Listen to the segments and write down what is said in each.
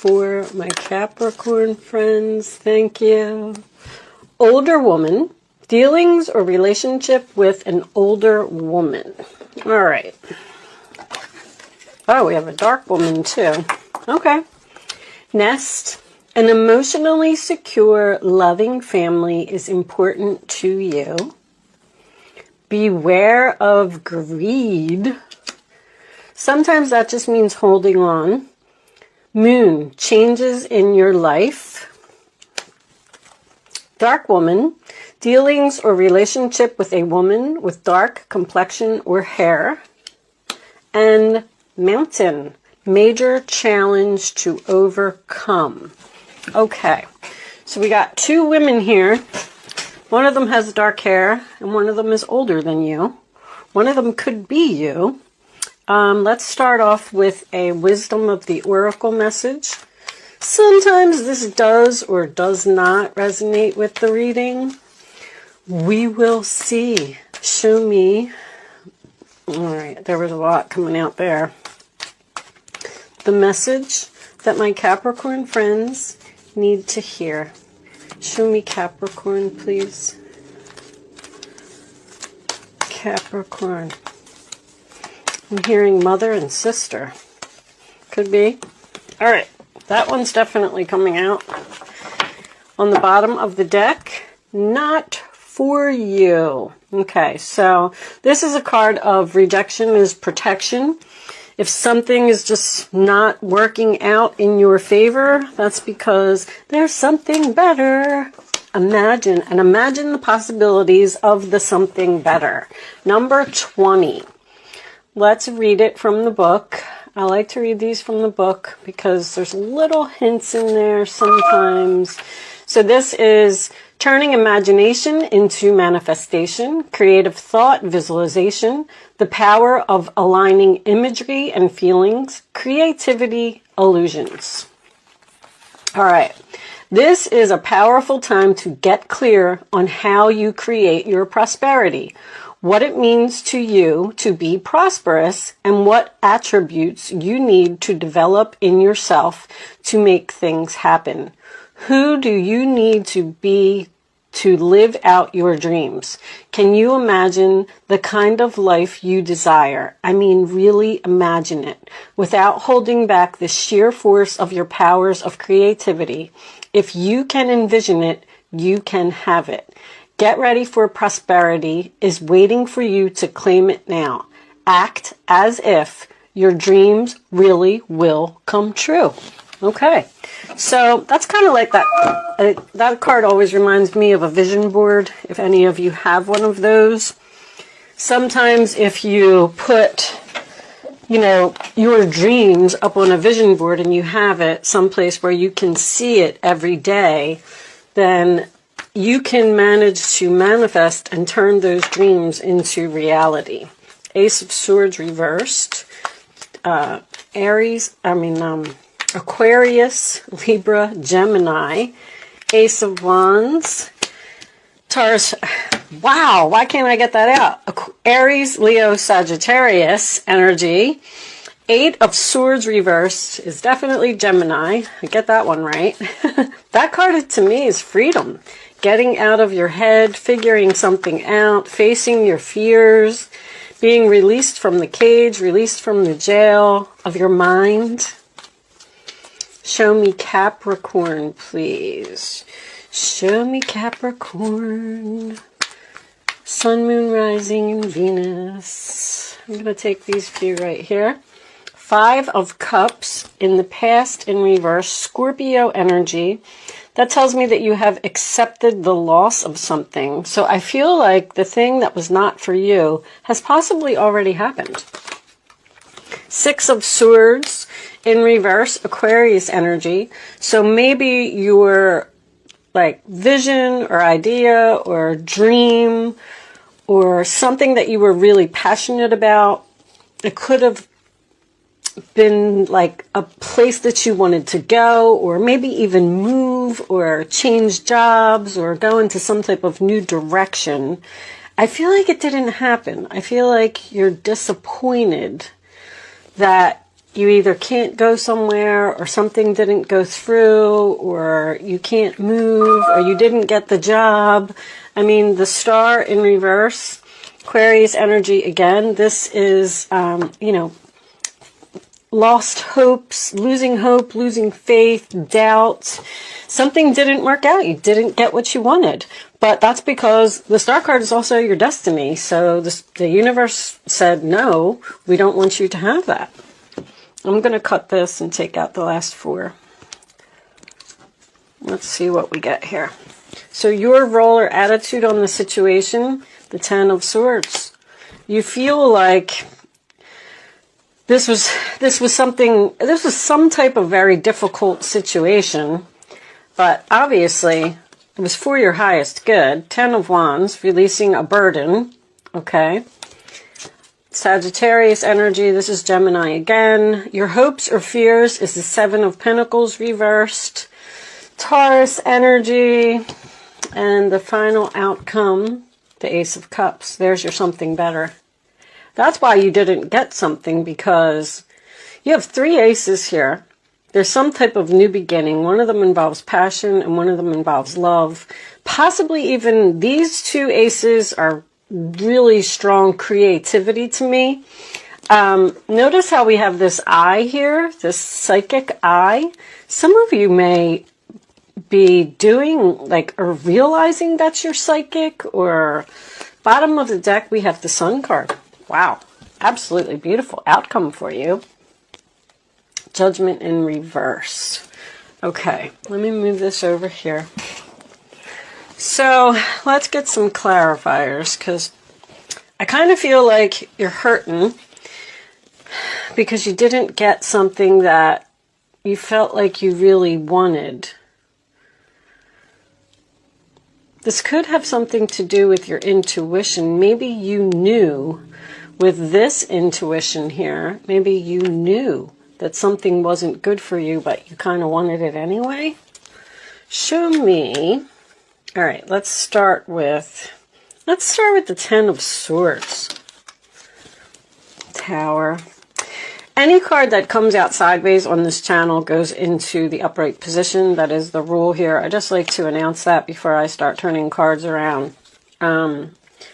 for my Capricorn friends. Thank you. Older woman. Dealings or relationship with an older woman. All right. Oh, we have a dark woman too. Okay. Nest. An emotionally secure, loving family is important to you. Beware of greed. Sometimes that just means holding on. Moon. Changes in your life. Dark woman. Dealings or relationship with a woman with dark complexion or hair. And mountain. Major challenge to overcome. Okay, so we got two women here. One of them has dark hair and one of them is older than you. One of them could be you. Let's start off with a wisdom of the oracle message. Sometimes this does or does not resonate with the reading. We will see. Show me. All right, there was a lot coming out there. The message that my Capricorn friends need to hear. Show me Capricorn, please. Capricorn. I'm hearing mother and sister. Could be. All right, that one's definitely coming out. On the bottom of the deck, not for you. Okay, so this is a card of rejection is protection. If something is just not working out in your favor, that's because there's something better. Imagine the possibilities of the something better. Number 20. Let's read it from the book. I like to read these from the book because there's little hints in there sometimes. So this is turning imagination into manifestation, creative thought, visualization, the power of aligning imagery and feelings, creativity, illusions. All right. This is a powerful time to get clear on how you create your prosperity, what it means to you to be prosperous, and what attributes you need to develop in yourself to make things happen. Who do you need to be to live out your dreams? Can you imagine the kind of life you desire? I mean, really imagine it without holding back the sheer force of your powers of creativity. If you can envision it, you can have it. Get ready for prosperity is waiting for you to claim it now. Act as if your dreams really will come true. Okay, so that's kind of like that. That card always reminds me of a vision board, if any of you have one of those. Sometimes if you put, your dreams up on a vision board and you have it someplace where you can see it every day, then you can manage to manifest and turn those dreams into reality. Ace of Swords reversed. Aquarius, Libra, Gemini, Ace of Wands, Taurus. Wow, why can't I get that out? Aries, Leo, Sagittarius energy. Eight of Swords reversed is definitely Gemini. I get that one right. That card to me is freedom. Getting out of your head, figuring something out, facing your fears, being released from the cage, released from the jail of your mind. Show me Capricorn, please. Show me Capricorn. Sun, Moon, Rising, and Venus. I'm going to take these few right here. Five of Cups in the past in reverse. Scorpio energy. That tells me that you have accepted the loss of something. So I feel like the thing that was not for you has possibly already happened. Six of Swords in reverse, Aquarius energy. So maybe your vision or idea or dream or something that you were really passionate about, it could have been like a place that you wanted to go, or maybe even move or change jobs or go into some type of new direction. I feel like it didn't happen. I feel like you're disappointed that you either can't go somewhere, or something didn't go through, or you can't move, or you didn't get the job. I mean, the Star in reverse, Aquarius energy again. This is, you know, lost hopes, losing hope, losing faith, doubt. Something didn't work out. You didn't get what you wanted. But that's because the Star card is also your destiny. So the universe said, no, we don't want you to have that. I'm going to cut this and take out the last 4. Let's see what we get here. So your role or attitude on the situation, the 10 of Swords. You feel like this was some type of very difficult situation, but obviously it was for your highest good. 10 of Wands, releasing a burden, okay? Sagittarius energy, this is Gemini again. Your hopes or fears is the 7 of Pentacles reversed. Taurus energy, and the final outcome, the Ace of Cups. There's your something better. That's why you didn't get something, because you have 3 aces here. There's some type of new beginning. One of them involves passion and one of them involves love. Possibly even these 2 aces are really strong creativity to me. Notice how we have this eye here, this psychic eye. Some of you may be doing like or realizing that you're psychic, or bottom of the deck we have the Sun card. Wow, absolutely beautiful outcome for you. Judgment in reverse. Okay, let me move this over here. So let's get some clarifiers, because I kind of feel like you're hurting because you didn't get something that you felt like you really wanted. This could have something to do with your intuition. Maybe you knew with this intuition here, maybe you knew that something wasn't good for you, but you kind of wanted it anyway. Show me. All right, let's start with the 10 of Swords. Tower. Any card that comes out sideways on this channel goes into the upright position. That is the rule here. I just like to announce that before I start turning cards around.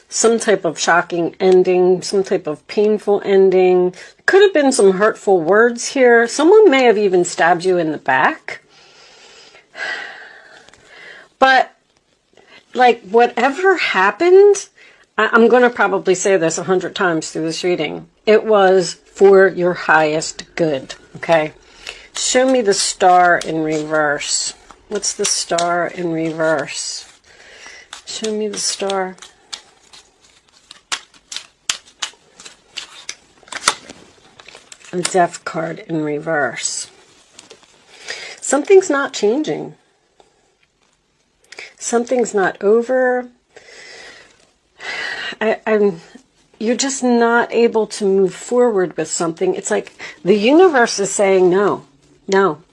Some type of shocking ending, some type of painful ending. Could have been some hurtful words here. Someone may have even stabbed you in the back. But, like, whatever happened, I'm going to probably say this 100 times through this reading. It was for your highest good, okay? Show me the Star in reverse. What's the Star in reverse? Show me the Star. A Death card in reverse. Something's not changing. Something's not over. You're just not able to move forward with something. It's like the universe is saying, no, no.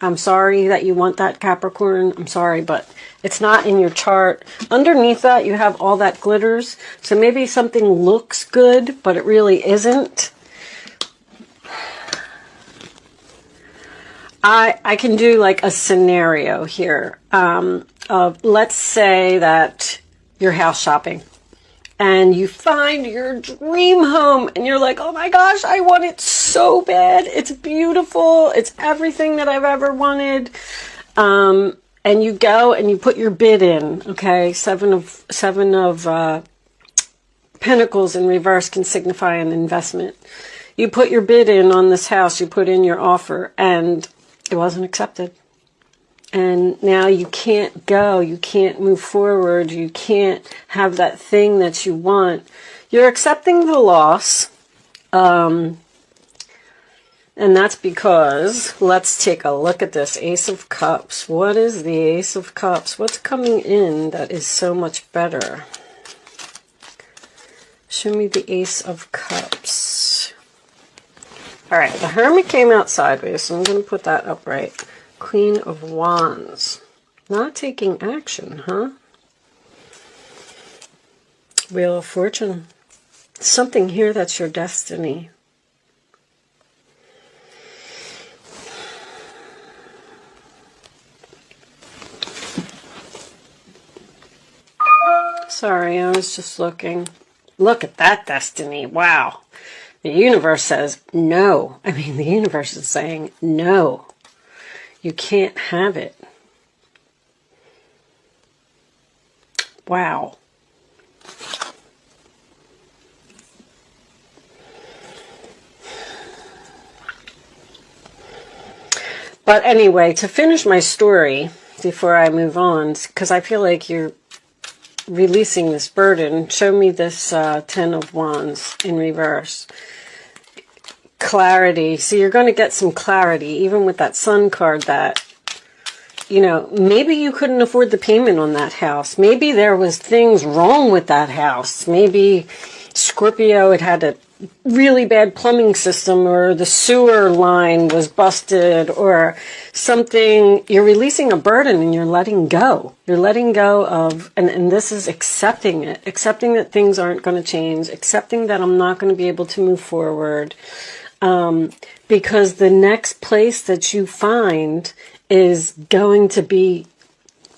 I'm sorry that you want that, Capricorn. I'm sorry, but it's not in your chart. Underneath that, you have all that glitters. So maybe something looks good, but it really isn't. I can do like a scenario here of, let's say that you're house shopping and you find your dream home and you're like, oh my gosh, I want it so bad. It's beautiful. It's everything that I've ever wanted. And you go and you put your bid in. Okay, seven of Pentacles in reverse can signify an investment. You put your bid in on this house. You put in your offer and it wasn't accepted. And now you can't go, you can't move forward, you can't have that thing that you want. You're accepting the loss. And that's because, let's take a look at this Ace of Cups. What is the Ace of Cups? What's coming in that is so much better? Show me the Ace of Cups. All right, the Hermit came out sideways, so I'm going to put that upright. Queen of Wands. Not taking action, huh? Wheel of Fortune. Something here that's your destiny. Sorry, I was just looking. Look at that destiny. Wow. The universe says no. I mean, the universe is saying no. You can't have it. Wow. But anyway, to finish my story before I move on, because I feel like you're releasing this burden, show me this Ten of Wands in reverse. Clarity. So you're going to get some clarity, even with that Sun card, that, you know, maybe you couldn't afford the payment on that house. Maybe there was things wrong with that house. Maybe Scorpio had a really bad plumbing system, or the sewer line was busted, or something. You're releasing a burden and you're letting go. You're letting go of, and this is accepting it. Accepting that things aren't going to change. Accepting that I'm not going to be able to move forward. Because the next place that you find is going to be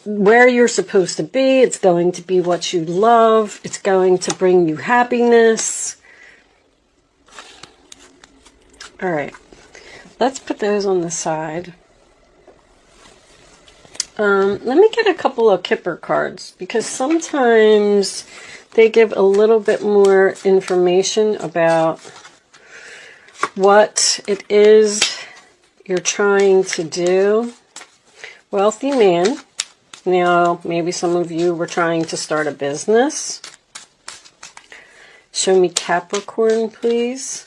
where you're supposed to be. It's going to be what you love. It's going to bring you happiness. All right, let's put those on the side. Let me get a couple of Kipper cards, because sometimes they give a little bit more information about what it is you're trying to do. Wealthy man. Now, maybe some of you were trying to start a business. Show me Capricorn, please.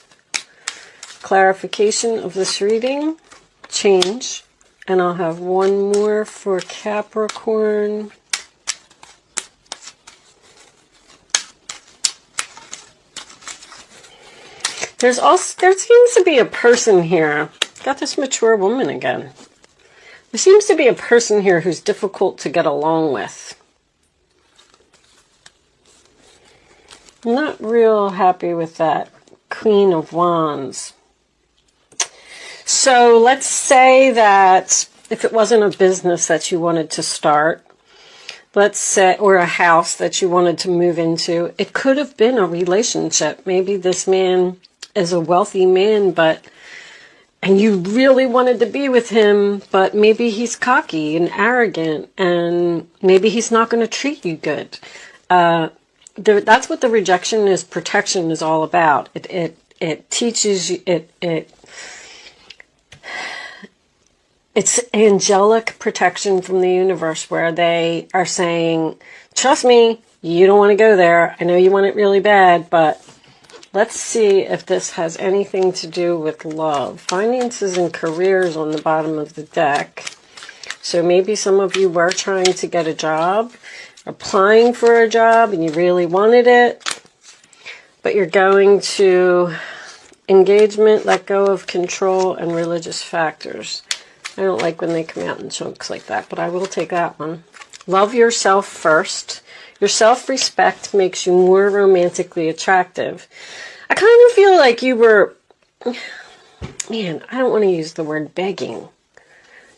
Clarification of this reading. Change. And I'll have one more for Capricorn. There seems to be a person here. Got this mature woman again. There seems to be a person here who's difficult to get along with. I'm not real happy with that Queen of Wands. So let's say that if it wasn't a business that you wanted to start, let's say, or a house that you wanted to move into, it could have been a relationship. Maybe this man is a wealthy man, and you really wanted to be with him, but maybe he's cocky and arrogant, and maybe he's not going to treat you good. That's what the rejection is, protection is all about. It teaches you, it's angelic protection from the universe, where they are saying, trust me, you don't want to go there. I know you want it really bad, but let's see if this has anything to do with love. Finances and careers on the bottom of the deck. So maybe some of you were trying to get a job, applying for a job, and you really wanted it, but you're going to engagement, let go of control, and religious factors. I don't like when they come out in chunks like that, but I will take that one. Love yourself first. Your self-respect makes you more romantically attractive. I kind of feel like you were, man, I don't want to use the word begging,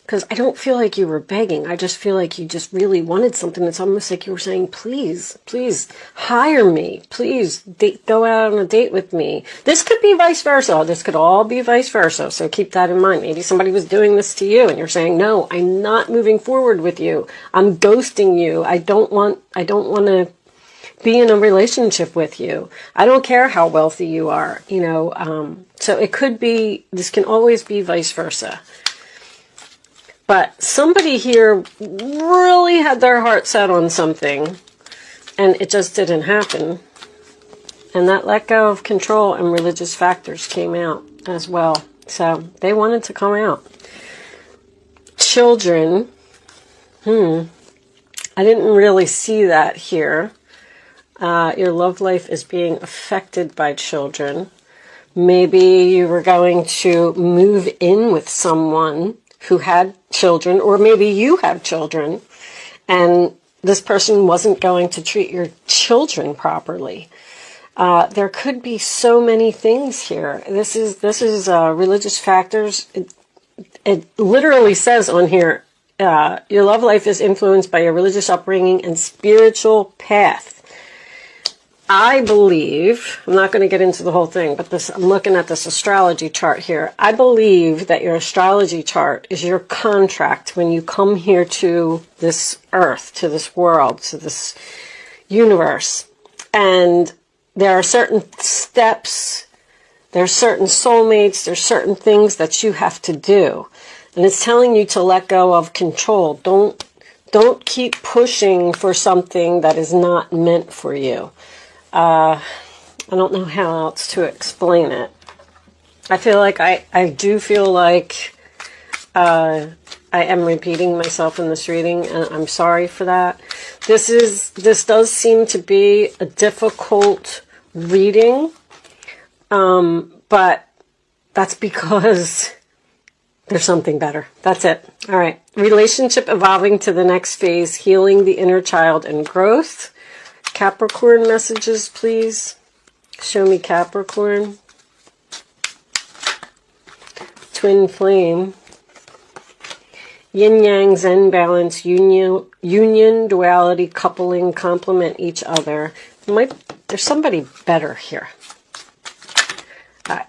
because I don't feel like you were begging. I just feel like you just really wanted something. It's almost like you were saying, please, please hire me. Please go out on a date with me. This could be vice versa. This could all be vice versa. So keep that in mind. Maybe somebody was doing this to you and you're saying, no, I'm not moving forward with you. I'm ghosting you. I don't want to be in a relationship with you. I don't care how wealthy you are, so it could be, this can always be vice versa. But somebody here really had their heart set on something, and it just didn't happen. And that let go of control and religious factors came out as well. So they wanted to come out. Children. I didn't really see that here. Your love life is being affected by children. Maybe you were going to move in with someone who had children, or maybe you have children, and this person wasn't going to treat your children properly. There could be so many things here. This is religious factors. It literally says on here, your love life is influenced by your religious upbringing and spiritual path. I believe, I'm not going to get into the whole thing, but I'm looking at this astrology chart here. I believe that your astrology chart is your contract when you come here to this earth, to this world, to this universe. And there are certain steps, there are certain soulmates, there's certain things that you have to do. And it's telling you to let go of control. Don't keep pushing for something that is not meant for you. I don't know how else to explain it. I feel like I do feel like I am repeating myself in this reading, and I'm sorry for that. This does seem to be a difficult reading, but that's because there's something better. That's it. All right. Relationship evolving to the next phase, healing the inner child and growth. Capricorn messages, please. Show me Capricorn. Twin flame. Yin yang zen balance, union, duality, coupling, complement each other. There's somebody better here.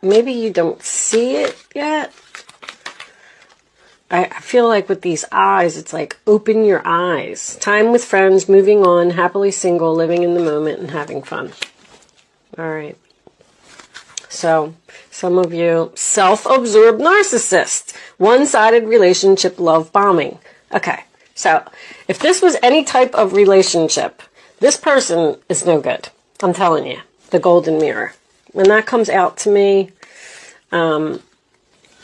Maybe you don't see it yet. I feel like with these eyes, it's like, open your eyes. Time with friends, moving on, happily single, living in the moment, and having fun. All right. So, some of you, self-absorbed narcissist. One-sided relationship, love bombing. Okay. So, if this was any type of relationship, this person is no good. I'm telling you. The golden mirror. When that comes out to me,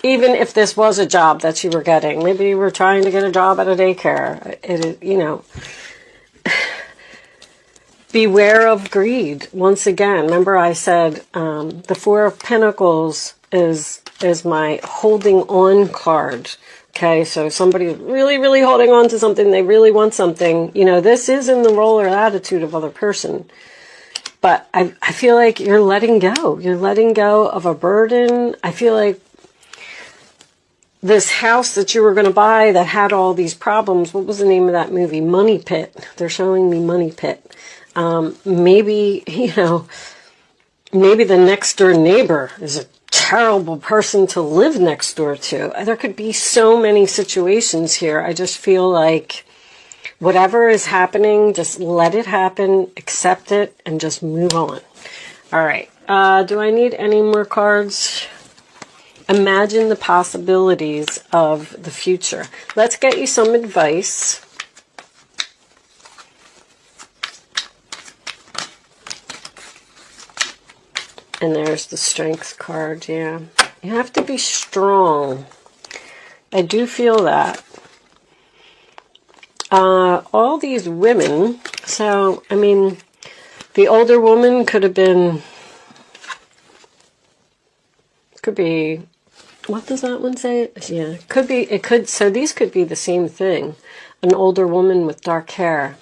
even if this was a job that you were getting, maybe you were trying to get a job at a daycare, beware of greed. Once again, remember I said the Four of Pentacles is my holding on card. Okay, so somebody really, really holding on to something, they really want something. This is in the role or attitude of other person. But I feel like you're letting go. You're letting go of a burden. I feel like this house that you were going to buy that had all these problems, what was the name of that movie? Money Pit. They're showing me Money Pit. Maybe, maybe the next door neighbor is a terrible person to live next door to. There could be so many situations here. I just feel like whatever is happening, just let it happen, accept it, and just move on. All right. Do I need any more cards? Imagine the possibilities of the future. Let's get you some advice. And there's the Strength card, yeah. You have to be strong. I do feel that. All these women, so, I mean, the older woman could be, what does that one say? Yeah, so these could be the same thing. An older woman with dark hair.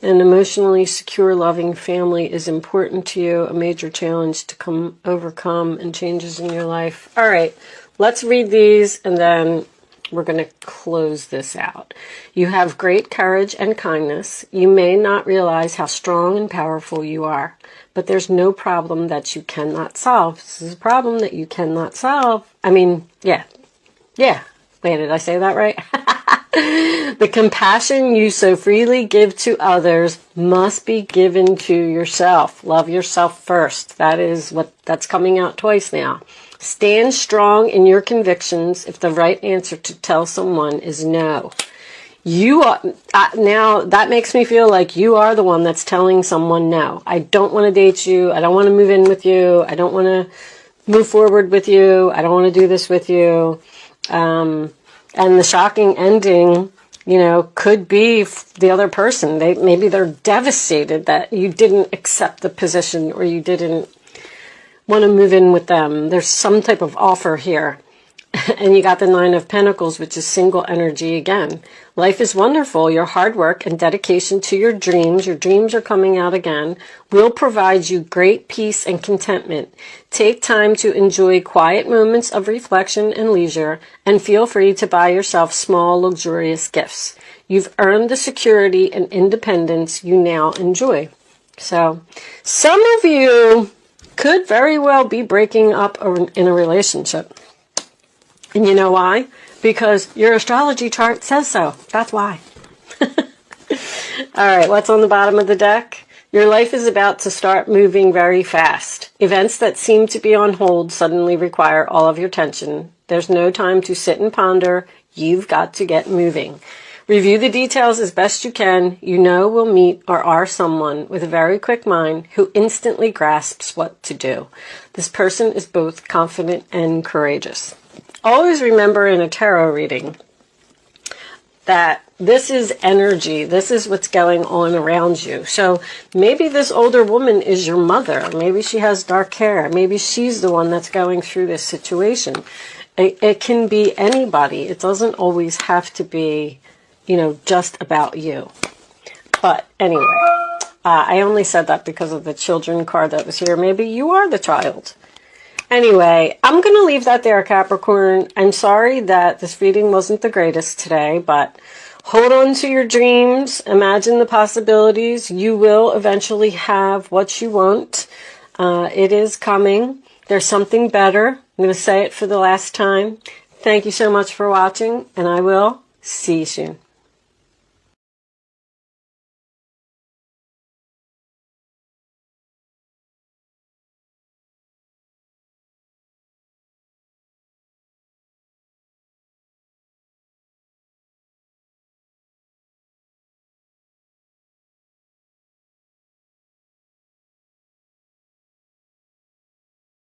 An emotionally secure, loving family is important to you. A major challenge to overcome and changes in your life. All right, let's read these and then we're going to close this out. You have great courage and kindness. You may not realize how strong and powerful you are, but there's no problem that you cannot solve. This is a problem that you cannot solve. I mean, yeah. Wait, did I say that right? The compassion you so freely give to others must be given to yourself. Love yourself first. That's coming out twice now. Stand strong in your convictions if the right answer to tell someone is no. You are, now that makes me feel like you are the one that's telling someone no. I don't want to date you. I don't want to move in with you. I don't want to move forward with you. I don't want to do this with you. And the shocking ending, could be the other person. Maybe they're devastated that you didn't accept the position or you didn't want to move in with them. There's some type of offer here. And you got the Nine of Pentacles, which is single energy again. Life is wonderful. Your hard work and dedication to your dreams are coming out again, will provide you great peace and contentment. Take time to enjoy quiet moments of reflection and leisure, and feel free to buy yourself small, luxurious gifts. You've earned the security and independence you now enjoy. So, some of you could very well be breaking up in a relationship. And you know why? Because your astrology chart says so. That's why. All right, what's on the bottom of the deck? Your life is about to start moving very fast. Events that seem to be on hold suddenly require all of your attention. There's no time to sit and ponder. You've got to get moving. Review the details as best you can. You know we'll meet or are someone with a very quick mind who instantly grasps what to do. This person is both confident and courageous. Always remember in a tarot reading that this is energy. This is what's going on around you. So maybe this older woman is your mother. Maybe she has dark hair. Maybe she's the one that's going through this situation. It can be anybody. It doesn't always have to be, you know, just about you. But anyway, I only said that because of the children card that was here. Maybe you are the child. Anyway, I'm going to leave that there, Capricorn. I'm sorry that this reading wasn't the greatest today, but hold on to your dreams. Imagine the possibilities. You will eventually have what you want. It is coming. There's something better. I'm going to say it for the last time. Thank you so much for watching, and I will see you soon.